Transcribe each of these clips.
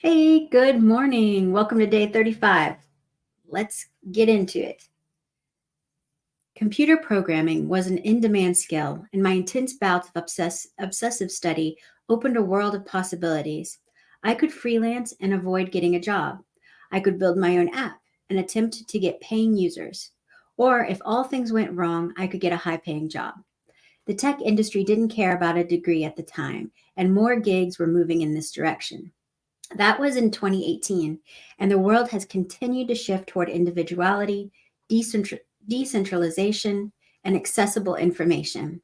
Hey, good morning. Welcome to day 35. Let's get into it. Computer programming was an in-demand skill, and my intense bouts of obsessive study opened a world of possibilities. I could freelance and avoid getting a job. I could build my own app and attempt to get paying users. Or if all things went wrong, I could get a high-paying job. The tech industry didn't care about a degree at the time, and more gigs were moving in this direction. That was in 2018, and the world has continued to shift toward individuality, decentralization, and accessible information.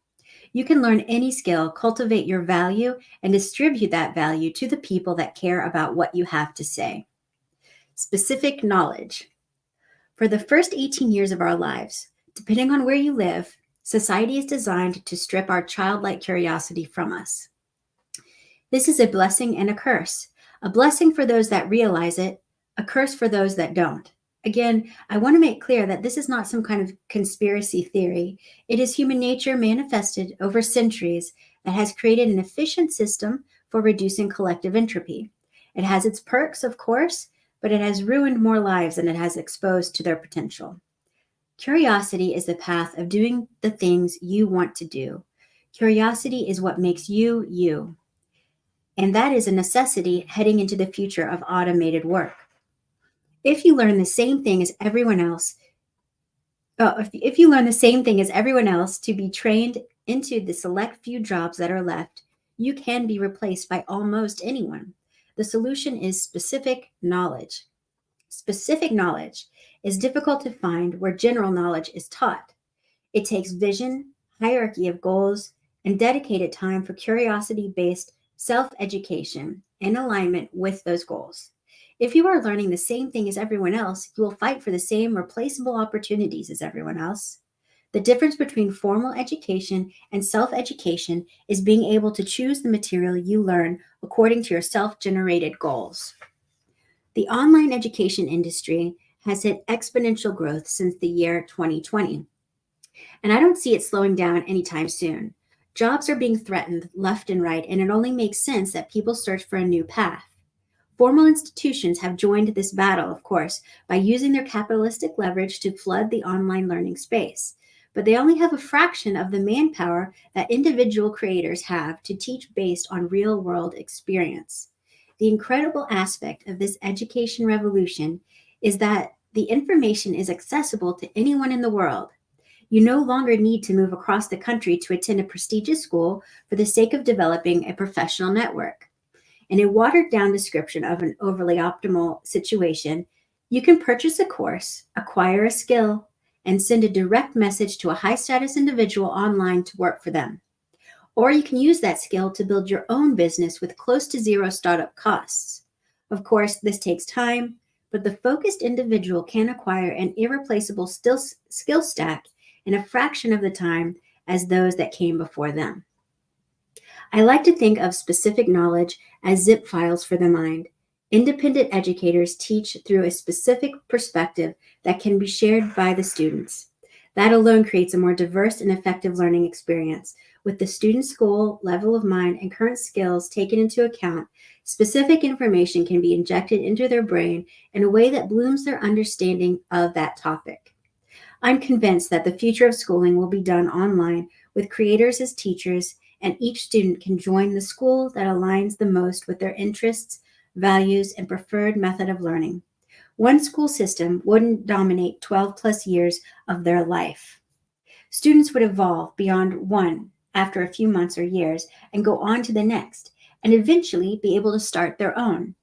You can learn any skill, cultivate your value, and distribute that value to the people that care about what you have to say. Specific knowledge. For the first 18 years of our lives, depending on where you live, society is designed to strip our childlike curiosity from us. This is a blessing and a curse. A blessing for those that realize it, a curse for those that don't. Again, I want to make clear that this is not some kind of conspiracy theory. It is human nature manifested over centuries that has created an efficient system for reducing collective entropy. It has its perks, of course, but it has ruined more lives than it has exposed to their potential. Curiosity is the path of doing the things you want to do. Curiosity is what makes you, you. And that is a necessity heading into the future of automated work. If you learn the same thing as everyone else, if you learn the same thing as everyone else to be trained into the select few jobs that are left, you can be replaced by almost anyone. The solution is specific knowledge. Specific knowledge is difficult to find where general knowledge is taught. It takes vision, hierarchy of goals, and dedicated time for curiosity-based self-education in alignment with those goals. If you are learning the same thing as everyone else, you will fight for the same replaceable opportunities as everyone else. The difference between formal education and self-education is being able to choose the material you learn according to your self-generated goals. The online education industry has hit exponential growth since the year 2020, and I don't see it slowing down anytime soon. Jobs are being threatened left and right, and it only makes sense that people search for a new path. Formal institutions have joined this battle, of course, by using their capitalistic leverage to flood the online learning space. But they only have a fraction of the manpower that individual creators have to teach based on real world experience. The incredible aspect of this education revolution is that the information is accessible to anyone in the world. You no longer need to move across the country to attend a prestigious school for the sake of developing a professional network. In a watered down description of an overly optimal situation, you can purchase a course, acquire a skill, and send a direct message to a high status individual online to work for them. Or you can use that skill to build your own business with close to zero startup costs. Of course, this takes time, but the focused individual can acquire an irreplaceable skill stack in a fraction of the time as those that came before them. I like to think of specific knowledge as zip files for the mind. Independent educators teach through a specific perspective that can be shared by the students. That alone creates a more diverse and effective learning experience. With the student's goal, level of mind, and current skills taken into account, specific information can be injected into their brain in a way that blooms their understanding of that topic. I'm convinced that the future of schooling will be done online with creators as teachers, and each student can join the school that aligns the most with their interests, values, and preferred method of learning. One school system wouldn't dominate 12 plus years of their life. Students would evolve beyond one after a few months or years and go on to the next, and eventually be able to start their own.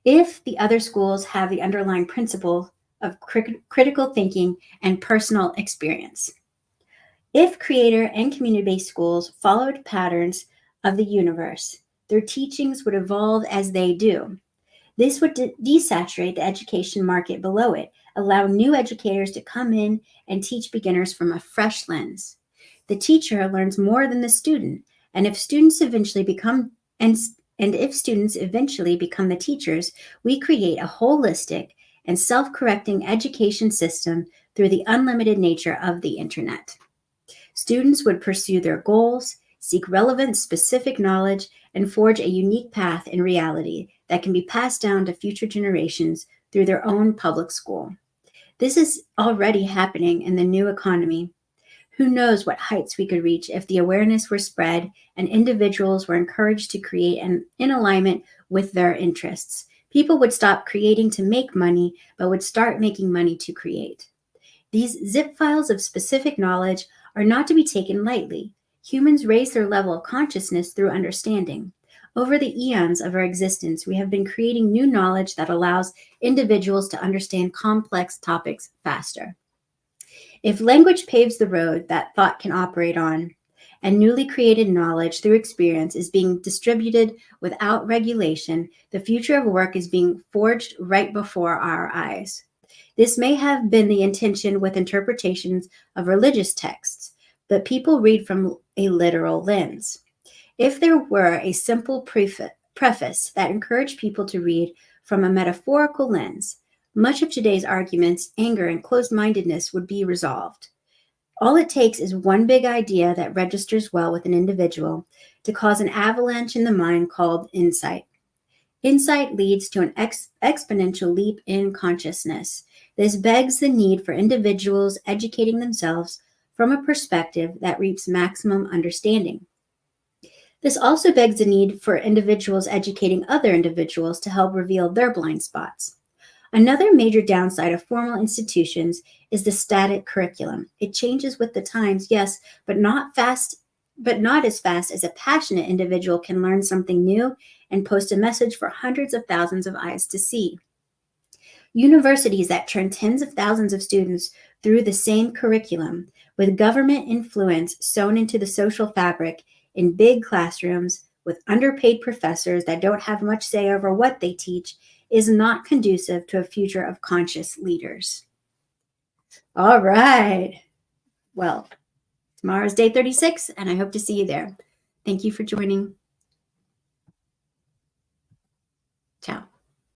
If the other schools have the underlying principle of critical thinking and personal experience. If creator and community-based schools followed patterns of the universe, their teachings would evolve as they do. This would desaturate the education market below it, allow new educators to come in and teach beginners from a fresh lens. The teacher learns more than the student, and if students eventually become the teachers, we create a holistic and self-correcting education system through the unlimited nature of the internet. Students would pursue their goals, seek relevant, specific knowledge, and forge a unique path in reality that can be passed down to future generations through their own public school. This is already happening in the new economy. Who knows what heights we could reach if the awareness were spread and individuals were encouraged to create in alignment with their interests. People would stop creating to make money, but would start making money to create. These zip files of specific knowledge are not to be taken lightly. Humans raise their level of consciousness through understanding. Over the eons of our existence, we have been creating new knowledge that allows individuals to understand complex topics faster. If language paves the road that thought can operate on, and newly created knowledge through experience is being distributed without regulation, the future of work is being forged right before our eyes. This may have been the intention with interpretations of religious texts, but people read from a literal lens. If there were a simple preface that encouraged people to read from a metaphorical lens, much of today's arguments, anger, and closed-mindedness would be resolved. All it takes is one big idea that registers well with an individual to cause an avalanche in the mind called insight. Insight leads to an exponential leap in consciousness. This begs the need for individuals educating themselves from a perspective that reaps maximum understanding. This also begs the need for individuals educating other individuals to help reveal their blind spots. Another major downside of formal institutions is the static curriculum. It changes with the times, yes, but not as fast as a passionate individual can learn something new and post a message for hundreds of thousands of eyes to see. Universities that turn tens of thousands of students through the same curriculum, with government influence sewn into the social fabric in big classrooms with underpaid professors that don't have much say over what they teach, is not conducive to a future of conscious leaders. All right. Well, tomorrow's day 36, and I hope to see you there. Thank you for joining.